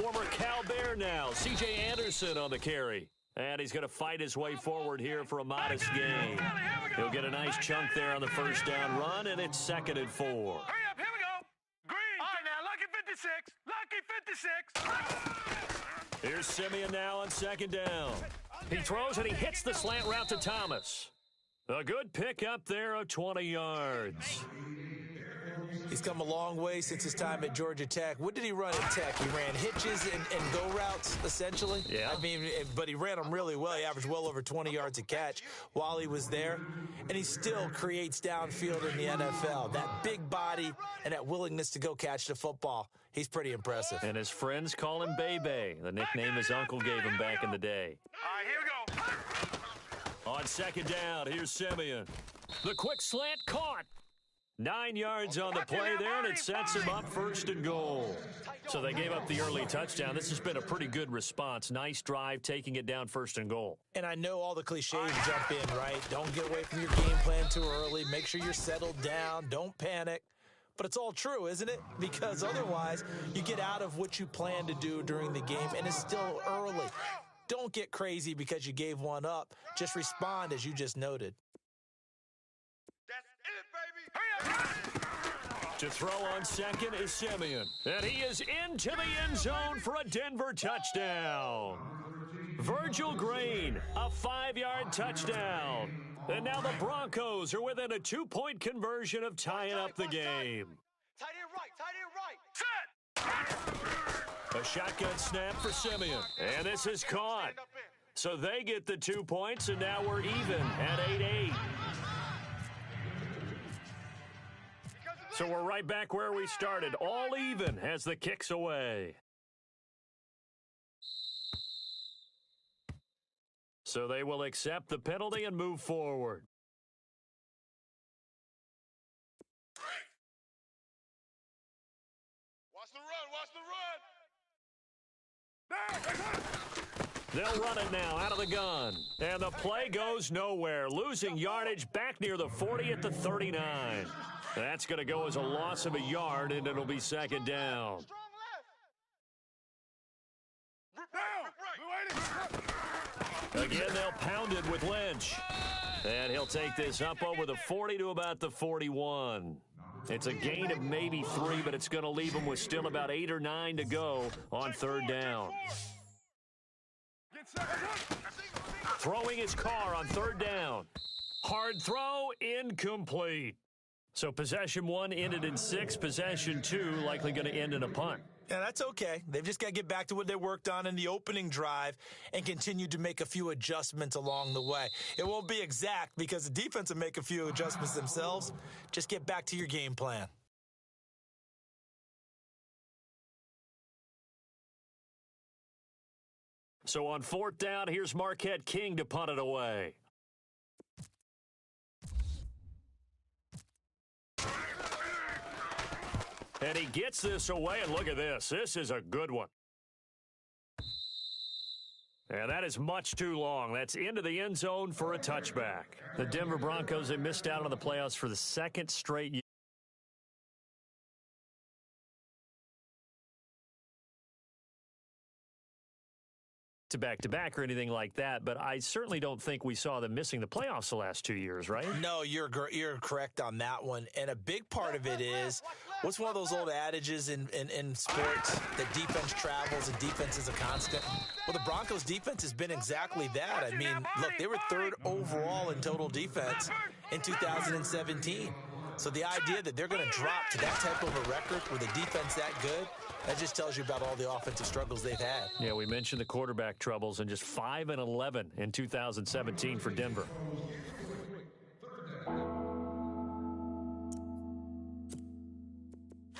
former Cal Bear now. C.J. Anderson on the carry. And he's going to fight his way forward here for a modest gain. He'll get a nice chunk there on the first down run, and it's 2nd and 4. Hurry up, here we go. Green. All right, now, lucky 56. Lucky 56. Here's Simeon now on 2nd down. He throws and he hits the slant route to Thomas. A good pick up there of 20 yards. He's come a long way since his time at Georgia Tech. What did he run at Tech? He ran hitches and go routes, essentially. Yeah. I mean, but he ran them really well. He averaged well over 20 yards a catch while he was there. And he still creates downfield in the NFL. That big body and that willingness to go catch the football. He's pretty impressive. And his friends call him Bebe, the nickname his uncle gave him back in the day. All right, here we go. On 2nd down, here's Simeon. The quick slant caught. 9 yards on the play there, and it sets him up 1st and goal. So they gave up the early touchdown. This has been a pretty good response. Nice drive, taking it down 1st and goal. And I know all the cliches jump in, right? Don't get away from your game plan too early. Make sure you're settled down. Don't panic. But it's all true, isn't it? Because otherwise, you get out of what you plan to do during the game, and it's still early. Don't get crazy because you gave one up. Just respond as you just noted. To throw on 2nd is Simeon. And he is into the end zone for a Denver touchdown. Virgil Green, a 5-yard touchdown. And now the Broncos are within a 2-point conversion of tying up the game. Tight end right. Set. A shotgun snap for Simeon. And this is caught. So they get the 2 points, and now we're even at 8-8. So we're right back where we started, all even as the kick's away. So they will accept the penalty and move forward. Watch the run. They'll run it now out of the gun. And the play goes nowhere, losing yardage back near the 40 at the 39. That's going to go as a loss of a yard, and it'll be 2nd down. Again, they'll pound it with Lynch. And he'll take this up over the 40 to about the 41. It's a gain of maybe 3, but it's going to leave him with still about 8 or 9 to go on 3rd down. Throwing his car on 3rd down. Hard throw, incomplete. So possession 1 ended in 6. Possession 2 likely going to end in a punt. Yeah, that's okay. They've just got to get back to what they worked on in the opening drive and continue to make a few adjustments along the way. It won't be exact because the defense will make a few adjustments themselves. Just get back to your game plan. So on 4th down, here's Marquette King to punt it away. And he gets this away, and look at this. This is a good one. And that is much too long. That's into the end zone for a touchback. The Denver Broncos, they missed out on the playoffs for the 2nd straight year. To back-to-back or anything like that, but I certainly don't think we saw them missing the playoffs the last 2 years, right? No, you're correct on that one. And a big part of it is, what's one of those old adages in sports that defense travels and defense is a constant? Well, the Broncos' defense has been exactly that. I mean, look, they were 3rd overall in total defense in 2017. So the idea that they're going to drop to that type of a record with a defense that good, that just tells you about all the offensive struggles they've had. Yeah, we mentioned the quarterback troubles, and just 5-11 in 2017 for Denver.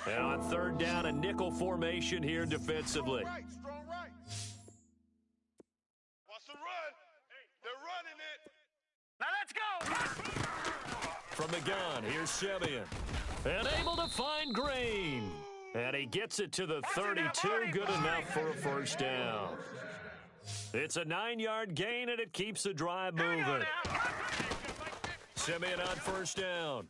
And on 3rd down, a nickel formation here defensively. Strong right. Watch the run. They're running it. Now let's go. From the gun, here's Simeon. And able to find Green. And he gets it to the 32, good enough for a 1st down. It's a 9-yard gain, and it keeps the drive moving. Simeon on 1st down.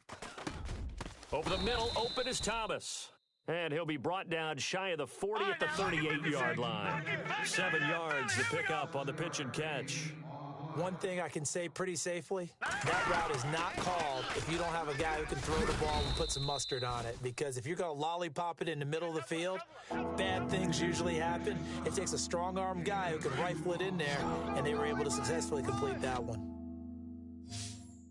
Over the middle, open is Thomas. And he'll be brought down shy of the 40 at the 38-yard line. 7 yards to pick up on the pitch and catch. One thing I can say pretty safely, that route is not called if you don't have a guy who can throw the ball and put some mustard on it. Because if you're going to lollipop it in the middle of the field, bad things usually happen. It takes a strong-arm guy who can rifle it in there, and they were able to successfully complete that one.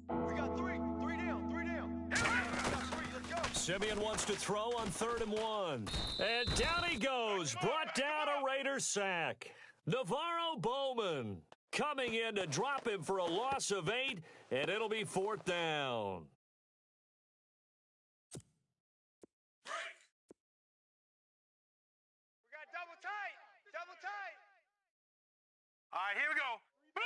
We got three down. Let's go. Simeon wants to throw on 3rd and 1. And down he goes, brought down a Raider sack. Navarro Bowman coming in to drop him for a loss of 8, and it'll be 4th down. We got double tight. All right, here we go. Blue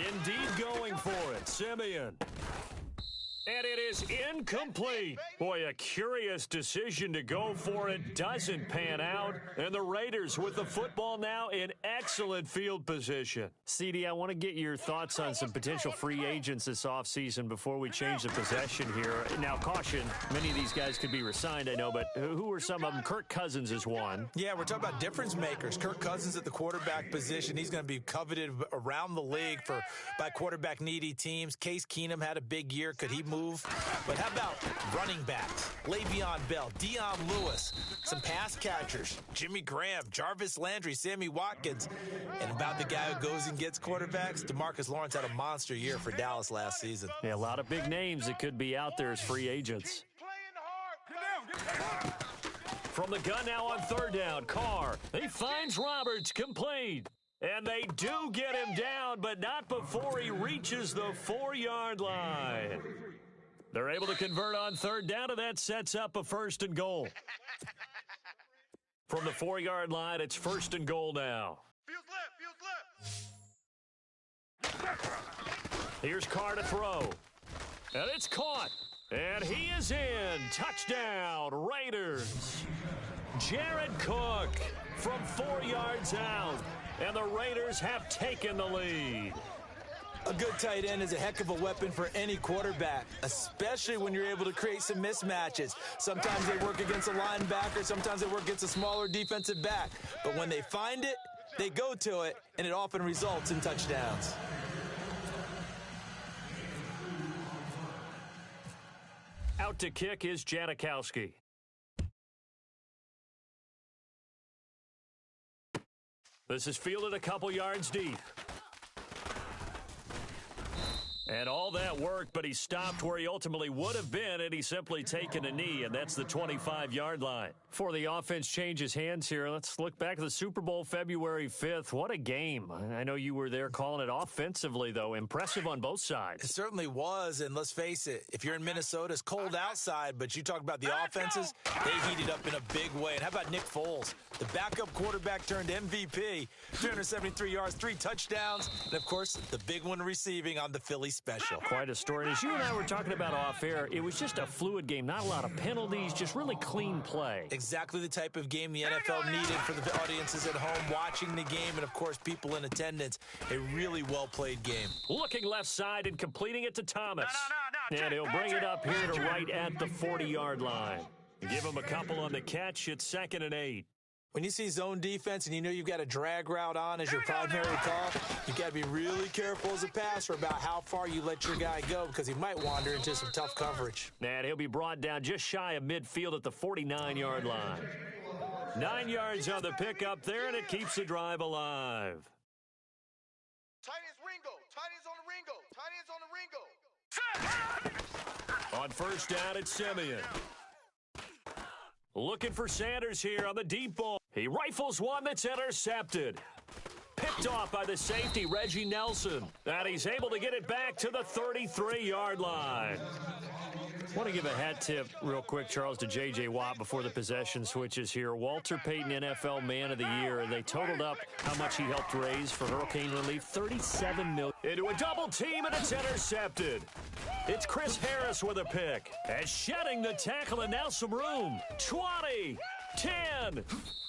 90. Indeed going for it, Simeon. And it is incomplete. Boy, a curious decision to go for it. Doesn't pan out. And the Raiders with the football now in excellent field position. CD, I want to get your thoughts on some potential free agents this offseason before we change the possession here. Now, caution, many of these guys could be re-signed, I know, but who are some of them? Kirk Cousins is one. Yeah, we're talking about difference makers. Kirk Cousins at the quarterback position. He's going to be coveted around the league by quarterback-needy teams. Case Keenum had a big year. Could he move? But how about running backs? Le'Veon Bell, Dion Lewis, some pass catchers, Jimmy Graham, Jarvis Landry, Sammy Watkins. And about the guy who goes and gets quarterbacks, DeMarcus Lawrence had a monster year for Dallas last season. Yeah, a lot of big names that could be out there as free agents. From the gun now on 3rd down, Carr. He finds Roberts complete. And they do get him down, but not before he reaches the 4-yard line. They're able to convert on 3rd down, and that sets up a 1st and goal. From the 4-yard line, it's 1st and goal now. Here's Carr to throw. And it's caught. And he is in. Touchdown, Raiders. Jared Cook from 4 yards out. And the Raiders have taken the lead. A good tight end is a heck of a weapon for any quarterback, especially when you're able to create some mismatches. Sometimes they work against a linebacker, sometimes they work against a smaller defensive back. But when they find it, they go to it, and it often results in touchdowns. Out to kick is Janikowski. This is fielded a couple yards deep. And all that worked, but he stopped where he ultimately would have been, and he's simply taken a knee, and that's the 25-yard line. Before the offense changes hands here, let's look back at the Super Bowl February 5th. What a game. I know you were there calling it offensively, though. Impressive on both sides. It certainly was, and let's face it, if you're in Minnesota, it's cold outside, but you talk about the offenses, they heated up in a big way. And how about Nick Foles? The backup quarterback turned MVP, 373 yards, 3 touchdowns, and, of course, the big one receiving on the Philly special. Quite a story. And as you and I were talking about off air, it was just a fluid game. Not a lot of penalties, just really clean play. Exactly the type of game the NFL needed for the audiences at home watching the game and, of course, people in attendance. A really well-played game. Looking left side and completing it to Thomas. And he'll bring it up here to right at the 40-yard line. Give him a couple on the catch. It's 2nd and 8. When you see zone defense and you know you've got a drag route on as your primary call, you got to be really careful as a passer about how far you let your guy go because he might wander into some tough coverage. And he'll be brought down just shy of midfield at the 49-yard line. 9 yards on the pickup there, and it keeps the drive alive. Tight ends Ringo. Tight ends on the Ringo. On 1st down, it's Simeon. Looking for Sanders here on the deep ball. He rifles one that's intercepted. Picked off by the safety, Reggie Nelson. And he's able to get it back to the 33-yard line. I want to give a hat tip real quick, Charles, to J.J. Watt before the possession switches here. Walter Payton, NFL Man of the Year. They totaled up how much he helped raise for hurricane relief, $37 million. Into a double team, and it's intercepted. It's Chris Harris with a pick. And shedding the tackle, and now some room. 20, 10.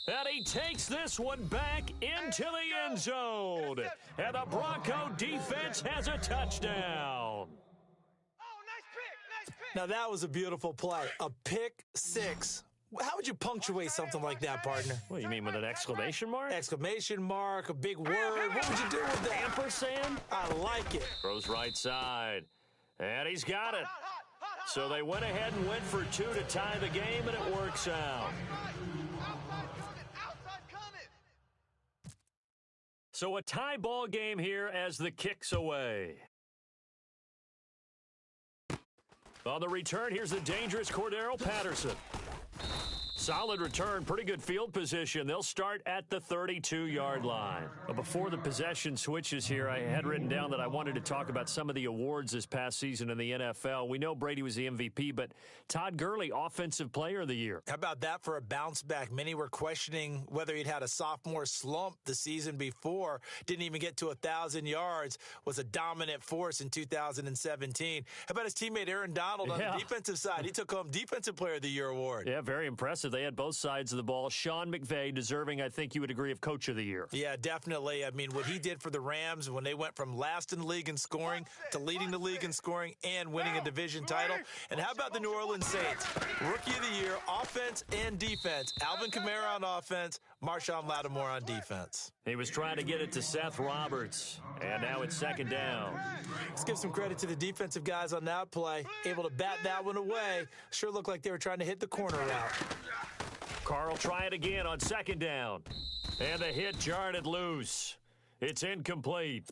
And he takes this one back into the end zone. And the Bronco defense has a touchdown. Oh, nice pick. Now, that was a beautiful play. A pick six. How would you punctuate something like that, partner? What, you mean with an exclamation mark? Exclamation mark, a big word. What would you do with that? Ampersand? I like it. Throws right side. And he's got it. So they went ahead and went for two to tie the game, and it works out. So a tie ball game here as the kick's away. On the return, here's the dangerous Cordero Patterson. Solid return, pretty good field position. They'll start at the 32-yard line. But before the possession switches here, I had written down that I wanted to talk about some of the awards this past season in the NFL. We know Brady was the MVP, but Todd Gurley, Offensive Player of the Year. How about that for a bounce back? Many were questioning whether he'd had a sophomore slump the season before. Didn't even get to 1,000 yards. Was a dominant force in 2017. How about his teammate Aaron Donald on the defensive side? He took home Defensive Player of the Year award. Yeah, very impressive. They had both sides of the ball. Sean McVay deserving, I think you would agree, of Coach of the Year. Yeah, definitely. I mean, what he did for the Rams when they went from last in the league in scoring to leading the league in scoring and winning a division title. And how about the New Orleans Saints? Rookie of the Year, offense and defense. Alvin Kamara on offense, Marshawn Lattimore on defense. He was trying to get it to Seth Roberts, and now it's second down. Let's give some credit to the defensive guys on that play. Able to bat that one away. Sure looked like they were trying to hit the corner route. Carl try it again on second down. And the hit jarred it loose. It's incomplete.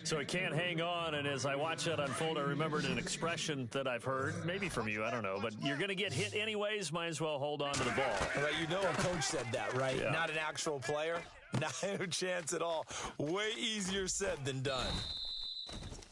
So he can't hang on, and as I watch that unfold, I remembered an expression that I've heard, maybe from you, I don't know, but you're going to get hit anyways, might as well hold on to the ball. Well, you know a coach said that, right? Yeah. Not an actual player. No chance at all. Way easier said than done.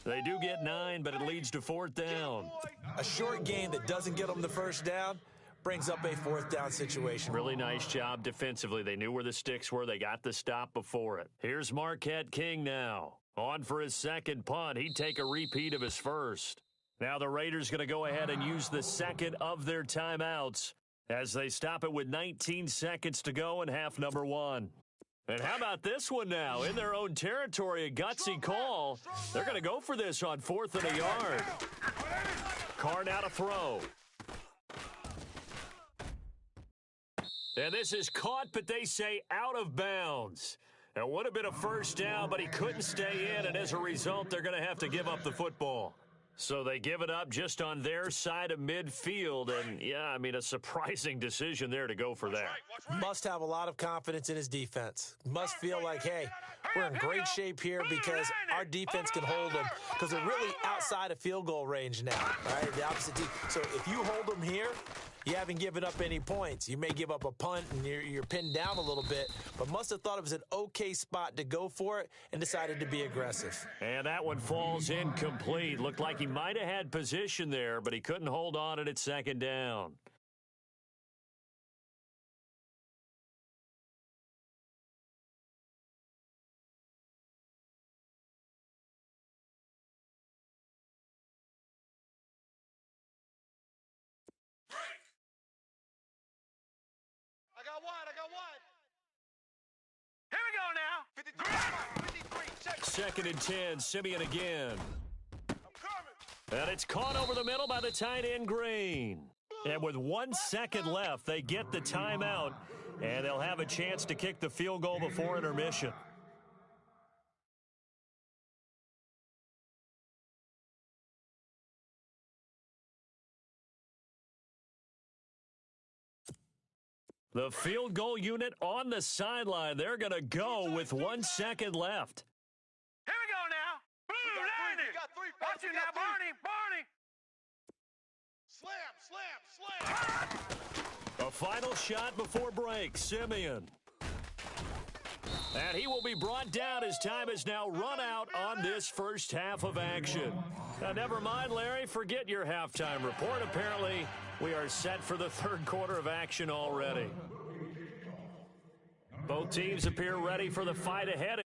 They do get 9, but it leads to fourth down. A short game that doesn't get them the first down brings up a fourth down situation. Really nice job defensively. They knew where the sticks were. They got the stop before it. Here's Marquette King now. On for his second punt. He'd take a repeat of his first. Now the Raiders going to go ahead and use the second of their timeouts as they stop it with 19 seconds to go in half number 1. And how about this one now? In their own territory, a gutsy call. They're going to go for this on 4th and a yard. Carr now to throw. And this is caught, but they say out of bounds. It would have been a first down, but he couldn't stay in, and as a result, they're going to have to give up the football. So they give it up just on their side of midfield, and, yeah, I mean, a surprising decision there to go for that. Must have a lot of confidence in his defense. Must feel like, hey, we're in great shape here because our defense can hold them because they're really outside of field goal range now, right? The opposite team. So if you hold them here, you haven't given up any points. You may give up a punt and you're pinned down a little bit, but must have thought it was an okay spot to go for it and decided to be aggressive. And that one falls incomplete. Looked like he might have had position there, but he couldn't hold on at second down. I got one. Here we go now. 53. Second and 10, Simeon again. I'm coming. And it's caught over the middle by the tight end Green. And with 1 second left, they get the timeout, and they'll have a chance to kick the field goal before intermission. The field goal unit on the sideline. They're going to go with 1 second left. Here we go now. Blue, got three. Watch it now, Barney. Slam. A final shot before break, Simeon. And he will be brought down as time is now run out on this first half of action. Now, never mind, Larry, forget your halftime report. Apparently, we are set for the third quarter of action already. Both teams appear ready for the fight ahead.